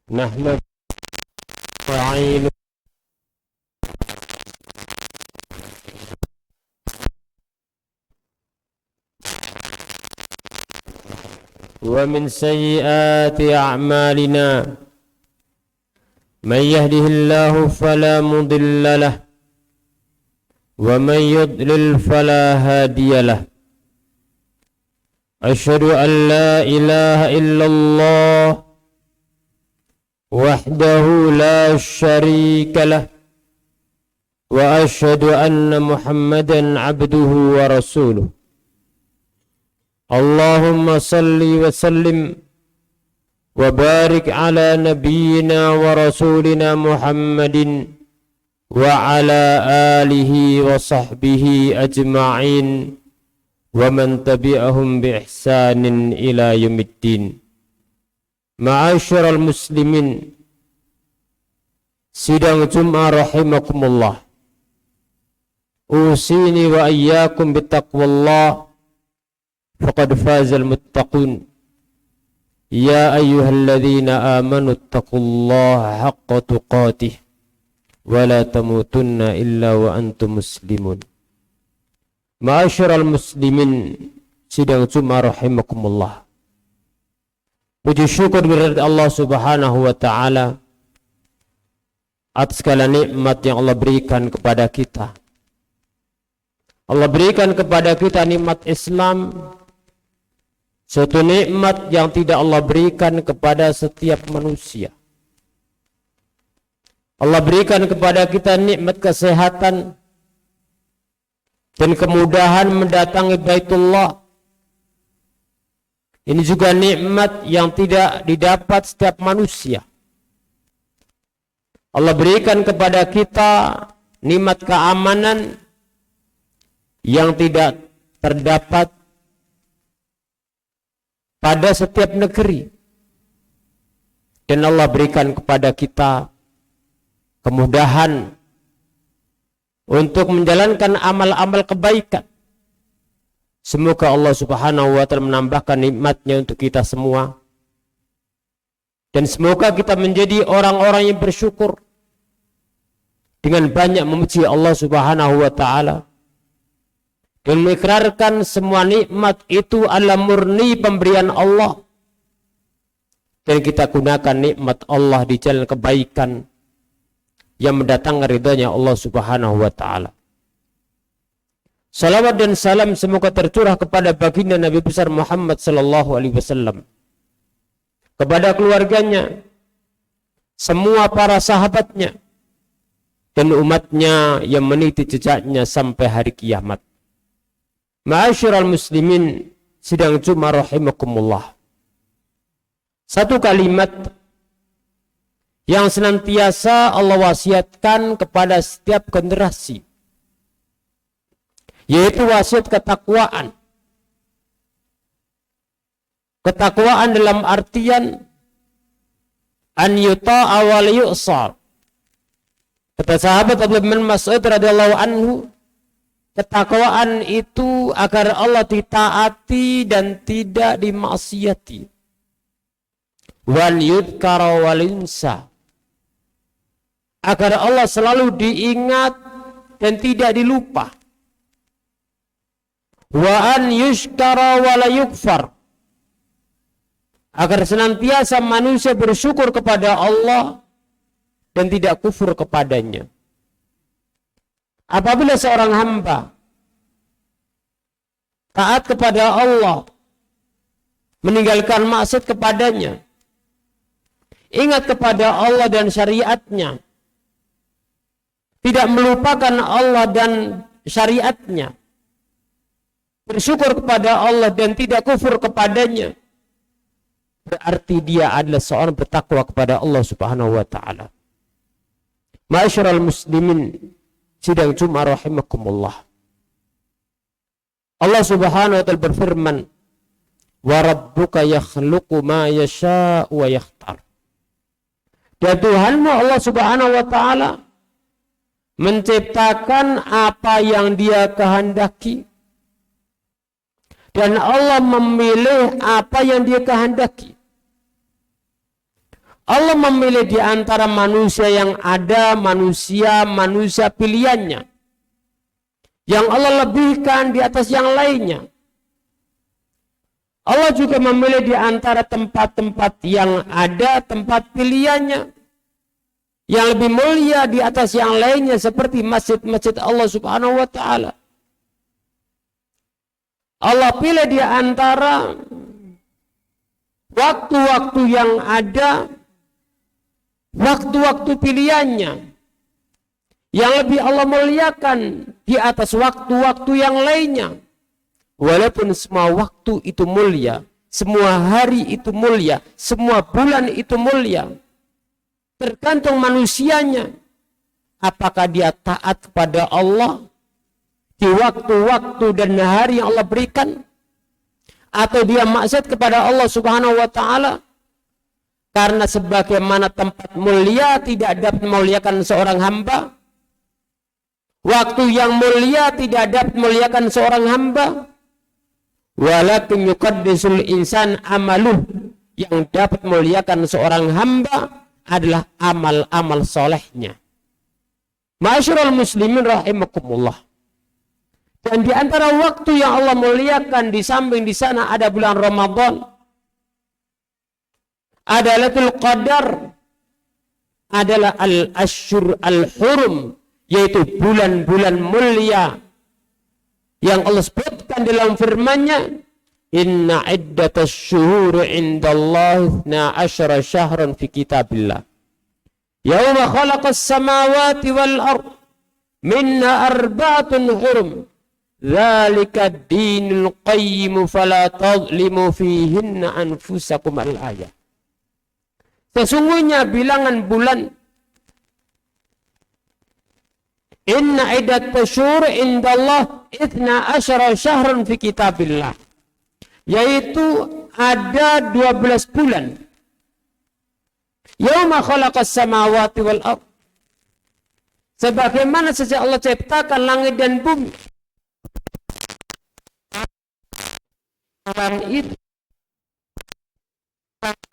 نحمد ونستعين ومن سيئات أعمالنا من يهده الله فلا مضل له ومن يضلل فلا هادي له أشهد أن لا إله إلا الله وحده لا شريك له وأشهد أن محمدا عبده ورسوله اللهم صل وسلم وبارك على نبينا ورسولنا محمد وعلى آله وصحبه أجمعين ومن تبعهم بإحسان إلى يوم الدين. Ma'asyiral muslimin, sidang Jum'ah rahimakumullah, usini wa iyyakum bittaqwallah faqad fazal muttaqun. Ya ayyuhalladzina amanu ittaqullaha haqqa tuqatih wa la tamutunna illa wa antum muslimun. Ma'asyiral muslimin, sidang Jum'ah rahimakumullah, puji syukur kepada Allah Subhanahu wa taala atas segala nikmat yang Allah berikan kepada kita. Allah berikan kepada kita nikmat Islam, suatu nikmat yang tidak Allah berikan kepada setiap manusia. Allah berikan kepada kita nikmat kesehatan dan kemudahan mendatangi Baitullah. Ini juga nikmat yang tidak didapat setiap manusia. Allah berikan kepada kita nikmat keamanan yang tidak terdapat pada setiap negeri. Dan Allah berikan kepada kita kemudahan untuk menjalankan amal-amal kebaikan. Semoga Allah Subhanahu wa ta'ala menambahkan nikmatnya untuk kita semua. Dan semoga kita menjadi orang-orang yang bersyukur dengan banyak memuji Allah Subhanahu wa ta'ala dan mengikrarkan semua nikmat itu adalah murni pemberian Allah, dan kita gunakan nikmat Allah di jalan kebaikan yang mendatangkan ridhanya Allah Subhanahu wa ta'ala. Salawat dan salam semoga tercurah kepada baginda Nabi besar Muhammad sallallahu alaihi wasallam, kepada keluarganya, semua para sahabatnya, dan umatnya yang meniti jejaknya sampai hari kiamat. Ma'asyiral muslimin, sidang Jum'ah rahimakumullah, satu kalimat yang senantiasa Allah wasiatkan kepada setiap generasi, yaitu wasiat ketakwaan. Ketakwaan dalam artian an yuta'a wa la yu'sar. Kata sahabat Abdullah bin Mas'ud radhiyallahu anhu, ketakwaan itu agar Allah ditaati dan tidak dimaksiati. Wal yudhkara wal yunsa, agar Allah selalu diingat dan tidak dilupa. Wa an yushkara wa la yukfar, agar senantiasa manusia bersyukur kepada Allah dan tidak kufur kepadanya. Apabila seorang hamba taat kepada Allah, meninggalkan maksiat kepadanya, ingat kepada Allah dan syariatnya, tidak melupakan Allah dan syariatnya, bersyukur kepada Allah dan tidak kufur kepadanya, berarti dia adalah seorang bertakwa kepada Allah Subhanahu wa ta'ala. Ma'asyiral muslimin, sidang Jum'ah rahimakumullah, Allah Subhanahu wa ta'ala berfirman, wa rabbuka yakhluqu ma yasha'u wa yakhtar. Dan Tuhanmu Allah Subhanahu wa ta'ala menciptakan apa yang dia kehendaki, dan Allah memilih apa yang dia kehendaki. Allah memilih di antara manusia yang ada manusia pilihannya. Yang Allah lebihkan di atas yang lainnya. Allah juga memilih di antara tempat-tempat yang ada tempat pilihannya. Yang lebih mulia di atas yang lainnya seperti masjid-masjid Allah Subhanahu wa ta'ala. Allah pilih di antara waktu-waktu yang ada, waktu-waktu pilihannya. Yang lebih Allah muliakan di atas waktu-waktu yang lainnya. Walaupun semua waktu itu mulia, semua hari itu mulia, semua bulan itu mulia. Tergantung manusianya. Apakah dia taat kepada Allah di waktu-waktu dan hari yang Allah berikan, atau dia maksiat kepada Allah Subhanahu wa ta'ala. Karena sebagaimana tempat mulia tidak dapat memuliakan seorang hamba, waktu yang mulia tidak dapat memuliakan seorang hamba, walakin yuqaddisul insan amaluh, yang dapat memuliakan seorang hamba adalah amal-amal solehnya. Ma'asyiral muslimin rahimakumullah. Dan di antara waktu yang Allah muliakan, di samping di sana ada bulan Ramadan, ada Lailatul Qadar, adalah al-ashhur al-hurum, yaitu bulan-bulan mulia yang Allah sebutkan dalam firman-Nya, inna iddatasy syuhuri indallahi 12 syahran fi kitabillah yauma khalaqas samawati wal ard minna arba'atun hurum dzalika ad-dinul qayyim fala tadhlimu fihinna anfusakum al-ayat. Sesungguhnya bilangan bulan, inna iddatasy syuhuri indallah 12 syahran fi kitabillah, yaitu ada 12 bulan. Yauma khalaqas samawati wal ard, sebagaimana sejak Allah ciptakan langit dan bumi. Itu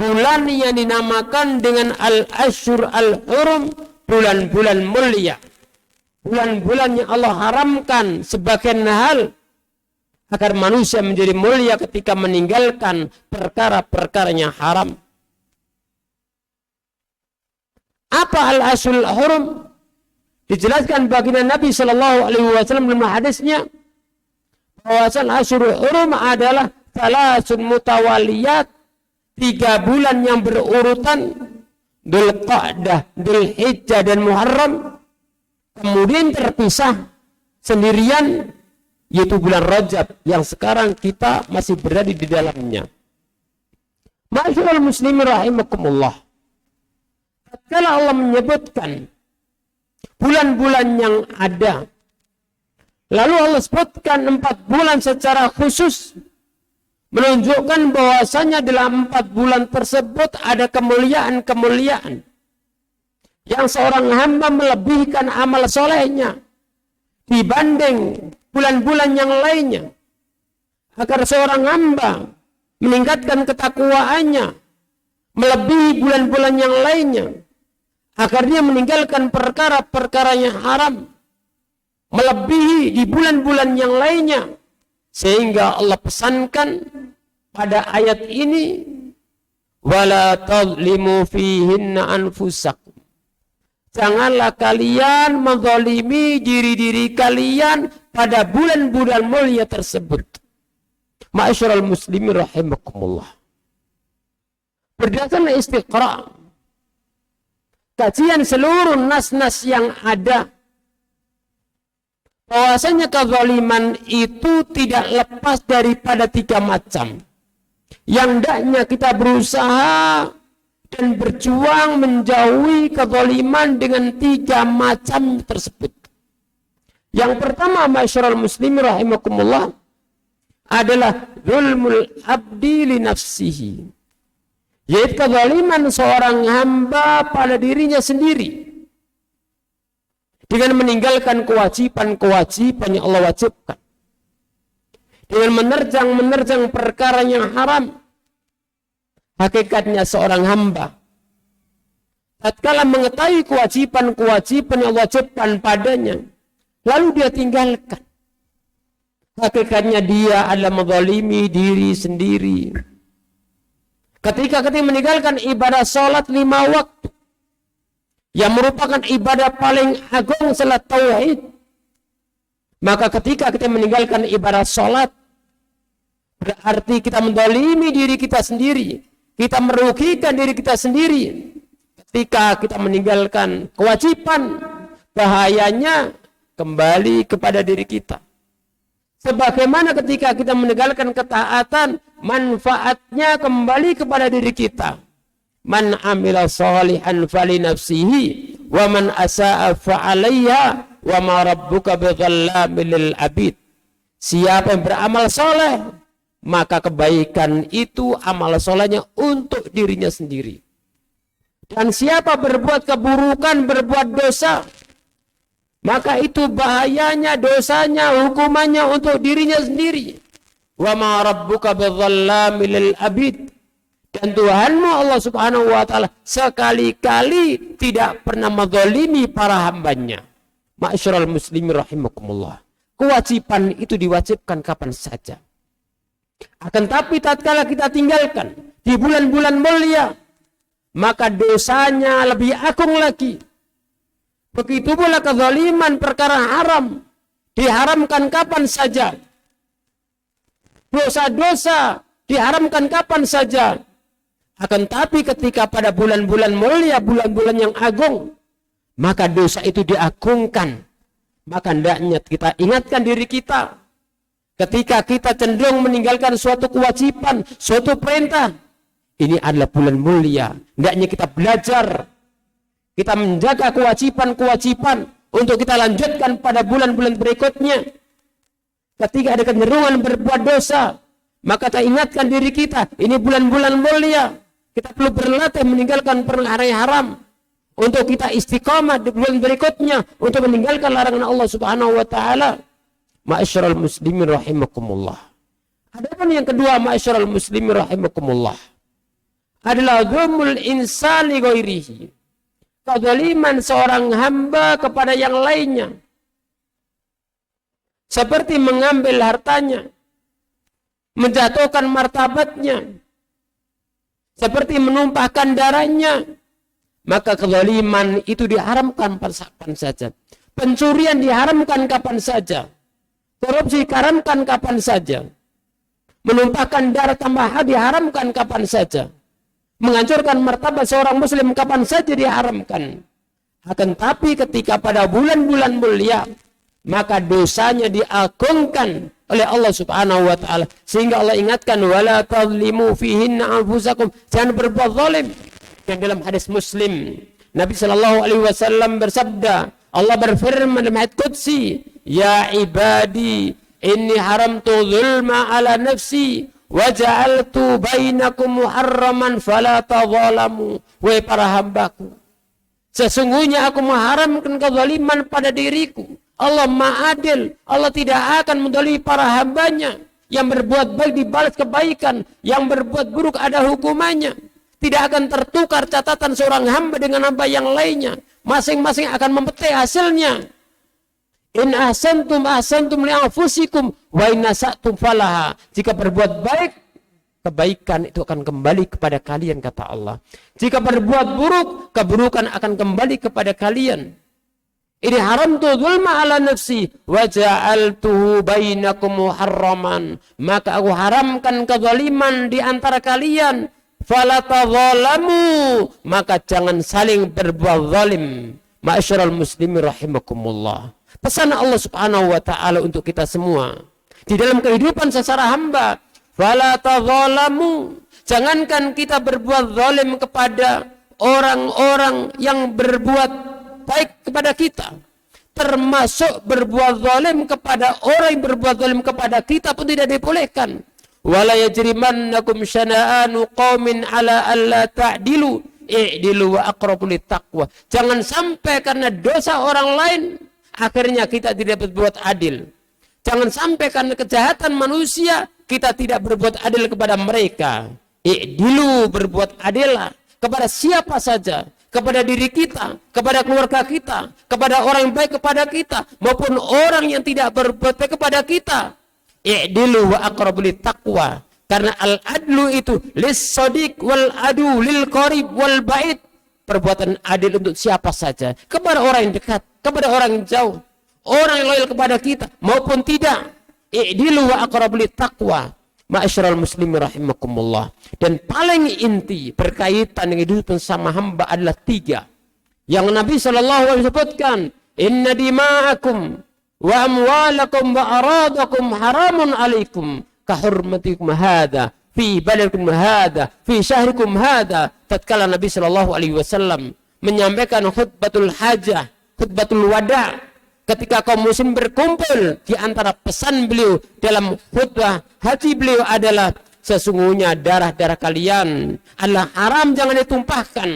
bulan yang dinamakan dengan al-ashhur al-hurum, bulan-bulan mulia, bulan-bulan yang Allah haramkan sebagian hal agar manusia menjadi mulia ketika meninggalkan perkara-perkaranya haram. Apa al-ashhur al-hurum? Dijelaskan baginda Nabi sallallahu alaihi wasallam dalam hadisnya bahwasanya al-ashhur al-hurum adalah salasun mutawaliyat, 3 bulan yang berurutan, Dzulqa'dah, Dzulhijjah dan Muharram, kemudian terpisah sendirian, yaitu bulan Rajab yang sekarang kita masih berada di dalamnya. Ma'asyiral muslimin rahimakumullah. Tatkala Allah menyebutkan bulan-bulan yang ada, lalu Allah sebutkan 4 bulan secara khusus, menunjukkan bahwasanya dalam 4 bulan tersebut ada kemuliaan-kemuliaan yang seorang hamba melebihkan amal solehnya dibanding bulan-bulan yang lainnya, agar seorang hamba meningkatkan ketakwaannya melebihi bulan-bulan yang lainnya, agar dia meninggalkan perkara-perkara yang haram melebihi di bulan-bulan yang lainnya. Sehingga Allah pesankan pada ayat ini, wala tadlimu fihinna anfusakum, janganlah kalian menzalimi diri-diri kalian pada bulan-bulan mulia tersebut. Ma'asyiral muslimin rahimakumullah. Berdasarkan istiqra', kajian seluruh nas-nas yang ada, bahwasanya kezaliman itu tidak lepas daripada 3 macam. Yang hendaknya kita berusaha dan berjuang menjauhi kezaliman dengan 3 macam tersebut. Yang pertama, ma'asyiral muslimin rahimakumullah, adalah zulmul abdi li nafsihi, yaitu kezaliman seorang hamba pada dirinya sendiri dengan meninggalkan kewajiban-kewajiban yang Allah wajibkan, dengan menerjang perkara yang haram. Hakikatnya seorang hamba tatkala mengetahui kewajiban-kewajiban yang wajibkan padanya, lalu dia tinggalkan. Hakikatnya dia adalah menzalimi diri sendiri. Ketika meninggalkan ibadah sholat 5 waktu, yang merupakan ibadah paling agung setelah tauhid, maka ketika kita meninggalkan ibadah sholat, berarti kita menzalimi diri kita sendiri, kita merugikan diri kita sendiri. Ketika kita meninggalkan kewajiban, bahayanya kembali kepada diri kita. Sebagaimana ketika kita meninggalkan ketaatan, manfaatnya kembali kepada diri kita. Man amila shalihan fali nafsihi wa man asa'a fa'alayha wa ma rabbuka bidzallamin lil abid. Siapa yang beramal soleh, maka kebaikan itu amal solehnya untuk dirinya sendiri. Dan siapa berbuat keburukan, berbuat dosa, maka itu bahayanya, dosanya, hukumannya untuk dirinya sendiri. Wa ma rabbuka bidzallamin lil abid. Dan Tuhanmu Allah Subhanahu wa taala sekali-kali tidak pernah menzalimi para hambanya. Ma'asyiral muslimin rahimakumullah. Kewajiban itu diwajibkan kapan saja. Akan tapi tatkala kita tinggalkan di bulan-bulan mulia, maka dosanya lebih agung lagi. Begitu pula kezaliman perkara haram diharamkan kapan saja. Dosa-dosa diharamkan kapan saja. Akan tapi ketika pada bulan-bulan mulia, bulan-bulan yang agung, maka dosa itu diagungkan. Maka hendaknya kita ingatkan diri kita. Ketika kita cenderung meninggalkan suatu kewajiban, suatu perintah, ini adalah bulan mulia. Hendaknya kita belajar. Kita menjaga kewajiban-kewajiban untuk kita lanjutkan pada bulan-bulan berikutnya. Ketika ada kecenderungan berbuat dosa, maka kita ingatkan diri kita, ini bulan-bulan mulia. Kita perlu berlatih meninggalkan perkara yang haram untuk kita istiqamah di bulan berikutnya untuk meninggalkan larangan Allah Subhanahu wa taala. Ma'asyiral muslimin rahimakumullah. Adapun yang kedua, ma'asyiral muslimin rahimakumullah, adalah dzulmul insani ghairihi. Kezaliman seorang hamba kepada yang lainnya. Seperti mengambil hartanya, menjatuhkan martabatnya, seperti menumpahkan darahnya, maka kezaliman itu diharamkan kapan saja. Pencurian diharamkan kapan saja. Korupsi diharamkan kapan saja. Menumpahkan darah tambahan diharamkan kapan saja. Menghancurkan martabat seorang muslim kapan saja diharamkan. Akan tapi ketika pada bulan-bulan mulia, maka dosanya diagungkan oleh Allah Subhanahu wa taala, sehingga Allah ingatkan wala tadlimu fihinna anfusakum, jangan berbuat zalim. Dan dalam hadis Muslim, Nabi sallallahu alaihi wasallam bersabda, Allah berfirman dalam hadits qudsi, ya ibadi inni haramtu zulma ala nafsi wa ja'altu bainakum muharraman fala tadzalamu. Wahai para hambaku, sesungguhnya aku mengharamkan kezaliman pada diriku. Allah Maha Adil. Allah tidak akan menzalimi para hambanya. Yang berbuat baik dibalas kebaikan, yang berbuat buruk ada hukumannya. Tidak akan tertukar catatan seorang hamba dengan hamba yang lainnya. Masing-masing akan memetik hasilnya. In ahsantum ahsantum li anfusikum wa in asa'tum falaha. Jika berbuat baik, kebaikan itu akan kembali kepada kalian, kata Allah. Jika berbuat buruk, keburukan akan kembali kepada kalian. Ini haram tu zulma ala nafsi wa ja'altuhu bainakum muharraman. Maka aku haramkan kezaliman di antara kalian. Fala tadzalamu. Maka jangan saling berbuat zalim. Ma'asyiral muslimin rahimakumullah. Pesan Allah Subhanahu wa taala untuk kita semua di dalam kehidupan secara hamba. Fala tadzalamu. Jangankan kita berbuat zalim kepada orang-orang yang berbuat baik kepada kita, termasuk berbuat zalim kepada orang yang berbuat zalim kepada kita pun tidak dibolehkan. Wala yajrimannakum syana'anu qaumin ala alla ta'dilu i'dilu wa aqrabu littaqwa. Jangan sampai karena dosa orang lain akhirnya kita tidak berbuat adil. Jangan sampai karena kejahatan manusia kita tidak berbuat adil kepada mereka. I'dilu, berbuat adillah kepada siapa saja. kepada diri kita, kepada keluarga kita, kepada orang yang baik kepada kita, maupun orang yang tidak berbuat baik kepada kita. I'dilu wa aqrabu littaqwa. Karena al-adlu itu lis-sadiq wal adu lil qarib wal ba'id. Perbuatan adil untuk siapa saja, kepada orang yang dekat, kepada orang yang jauh, orang yang loyal kepada kita maupun tidak. I'dilu wa aqrabu littaqwa. Ma'asyiral muslimin rahimakumullah. Dan paling inti berkaitan dengan kehidupan sama hamba adalah 3 yang Nabi SAW sebutkan. Inna dima'akum wa amwalakum wa aradakum haramun alaikum kahurmatikum hadha fi baladikum hadha fi syahrikum hadha. Tatkala Nabi SAW menyampaikan khutbatul hajah, khutbatul wada, ketika kaum muslim berkumpul, di antara pesan beliau dalam khutbah haji beliau adalah sesungguhnya darah-darah kalian adalah haram, jangan ditumpahkan.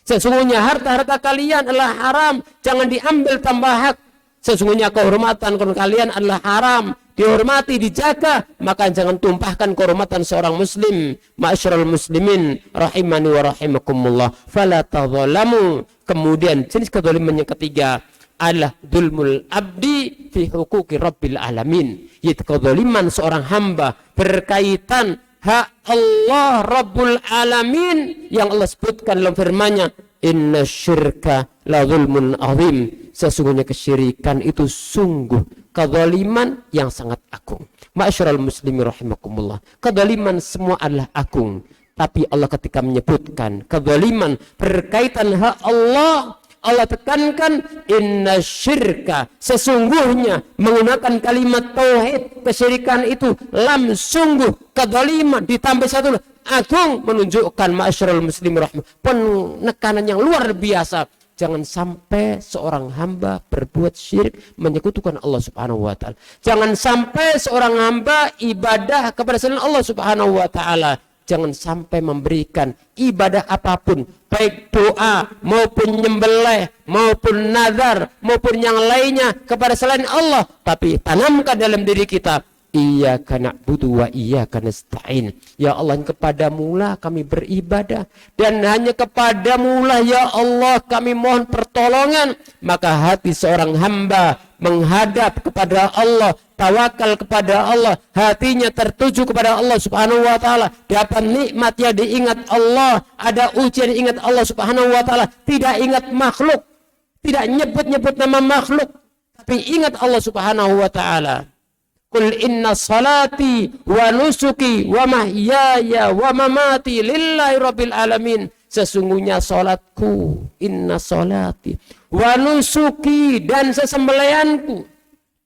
Sesungguhnya harta-harta kalian adalah haram, jangan diambil tambah hak. Sesungguhnya kehormatan kalian adalah haram, dihormati, dijaga, maka jangan tumpahkan kehormatan seorang muslim. Ma'asyiral muslimin rahimani wa rahimakumullah. Fala tadzalamu. Kemudian jenis kezaliman yang ketiga adalah dzulmul abdi fi huquqi rabbil alamin, yaitu kezaliman seorang hamba berkaitan hak Allah Rabbul Alamin yang Allah sebutkan dalam firman-Nya, inna syirka la zulmun azim. Sesungguhnya kesyirikan itu sungguh kezaliman yang sangat agung. Ma'asyiral muslimin rahimakumullah. Kezaliman semua adalah agung, tapi Allah ketika menyebutkan kezaliman berkaitan hak Allah, Allah tekankan inna syirka, sesungguhnya menggunakan kalimat tauhid, kesyirikan itu lam, sungguh, kezaliman ditambah satu agung, menunjukkan ma'asyiral muslimin rahimah penekanan yang luar biasa. Jangan sampai seorang hamba berbuat syirik, menyekutukan Allah Subhanahu wa taala. Jangan sampai seorang hamba ibadah kepada selain Allah Subhanahu wa taala. Jangan sampai memberikan ibadah apapun, baik doa maupun nyembelih maupun nazar maupun yang lainnya kepada selain Allah, tapi tanamkan dalam diri kita, iyyaka na'budu wa iyyaka nasta'in. Ya Allah, kepadamu lah kami beribadah dan hanya kepadamu lah ya Allah kami mohon pertolongan. Maka hati seorang hamba menghadap kepada Allah, tawakal kepada Allah, hatinya tertuju kepada Allah Subhanahu wa taala, dapat nikmatnya diingat Allah, ada ujian ingat Allah Subhanahu wa taala, tidak ingat makhluk, tidak nyebut-nyebut nama makhluk, tapi ingat Allah Subhanahu wa taala. Qul inna salati wa nusuki wa mahyaya wa mamati lillahi rabbil alamin. Sesungguhnya salatku, inna salati wa nusuki, dan sesembelihanku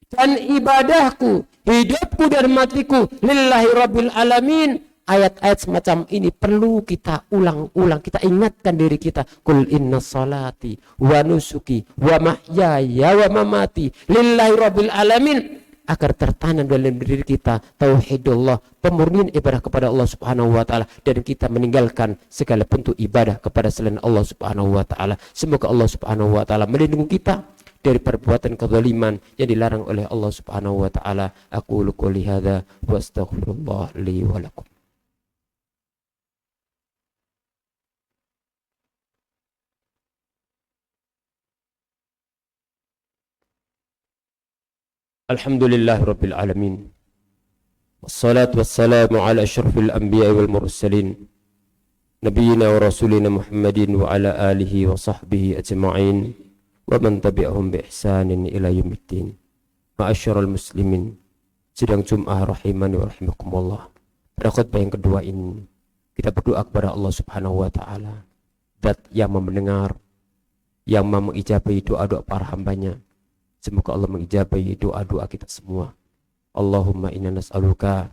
dan ibadahku, hidupku dan matiku lillahi rabbil alamin. Ayat-ayat semacam ini perlu kita ulang-ulang, kita ingatkan diri kita. Qul inna salati wa nusuki wa mahyaya wa mamati lillahi rabbil alamin, agar tertanam dalam diri kita tauhidullah, pemurnian ibadah kepada Allah Subhanahu wa taala, dan kita meninggalkan segala bentuk ibadah kepada selain Allah Subhanahu wa taala. Semoga Allah Subhanahu wa taala melindungi kita dari perbuatan kezaliman yang dilarang oleh Allah Subhanahu wa taala. Aqulu qouli hadza wa astaghfirullah li wa lakum. Alhamdulillah Rabbil Alamin, wassalatu wassalamu ala asyrafil anbiya wal mursalin, nabiyina wa rasulina Muhammadin wa ala alihi wa sahbihi ajma'in wa man tabi'ahum bi ihsanin ila yaumiddin. Ma'asyiral muslimin, sidang Jum'ah rahimani wa rahimakumullah. Pada khutbah yang kedua ini kita berdoa kepada Allah Subhanahu wa taala, Zat yang mendengar, yang mau mengijabahi doa-doa para hambanya. Semoga Allah mengijabahi doa-doa kita semua. Allahumma inna nas'aluka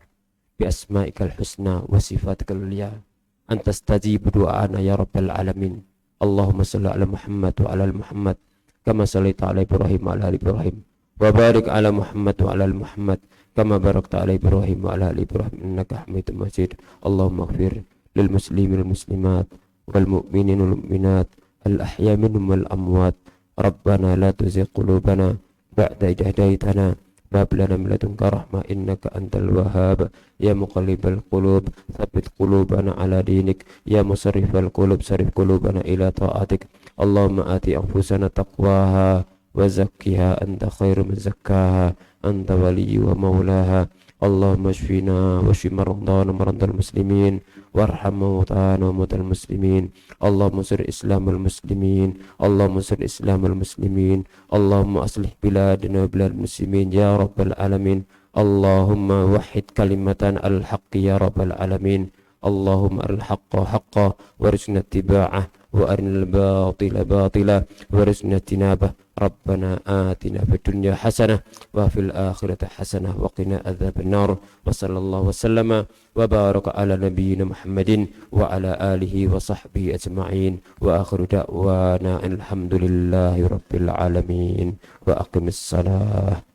bi asma'ikal husna wa sifatikal ulia an tastajibu du'ana ya rabbal alamin. Allahumma salli ala Muhammad wa ala Muhammad kama sallaita ala Ibrahim wa ala Ibrahim, wa barik ala Muhammad wa ala Muhammad kama barakta ala Ibrahim wa ala Ibrahim innaka Hamidum Majid. Allahumma ighfir lil muslimin wal muslimat wal mu'minin wal mu'minat al ahya minhum wal amwat. Rabbana la tuzigh qulubana ba'da idh hadaytana وهب لنا من لدنك رحمة إنك أنت الوهاب يا مقلب القلوب ثبت قلوبنا على دينك يا مصرف القلوب صرف قلوبنا إلى طاعتك اللهم آت أنفسنا تقواها وزكها أنت خير من زكاها أنت ولي ومولاها اللهم اشفنا واشف مرضانا ومرضى المسلمين وارحم موتانا وموتى المسلمين اللهم انصر إسلام المسلمين اللهم انصر إسلام المسلمين اللهم أصلح بلادنا وبلاد المسلمين يا رب العالمين اللهم وحد كلمة الحق يا رب العالمين اللهم أرنا الحق حقا وارزقنا اتباعه وأرنا الباطل باطلا وارزقنا اجتنابه ربنا آتنا في الدنيا حسنة وفي الآخرة حسنة وقنا عذاب النار وصلى الله وسلم وبارك على نبينا محمد وعلى آله وصحبه أجمعين وآخر دعوانا الحمد لله رب العالمين وأقم الصلاة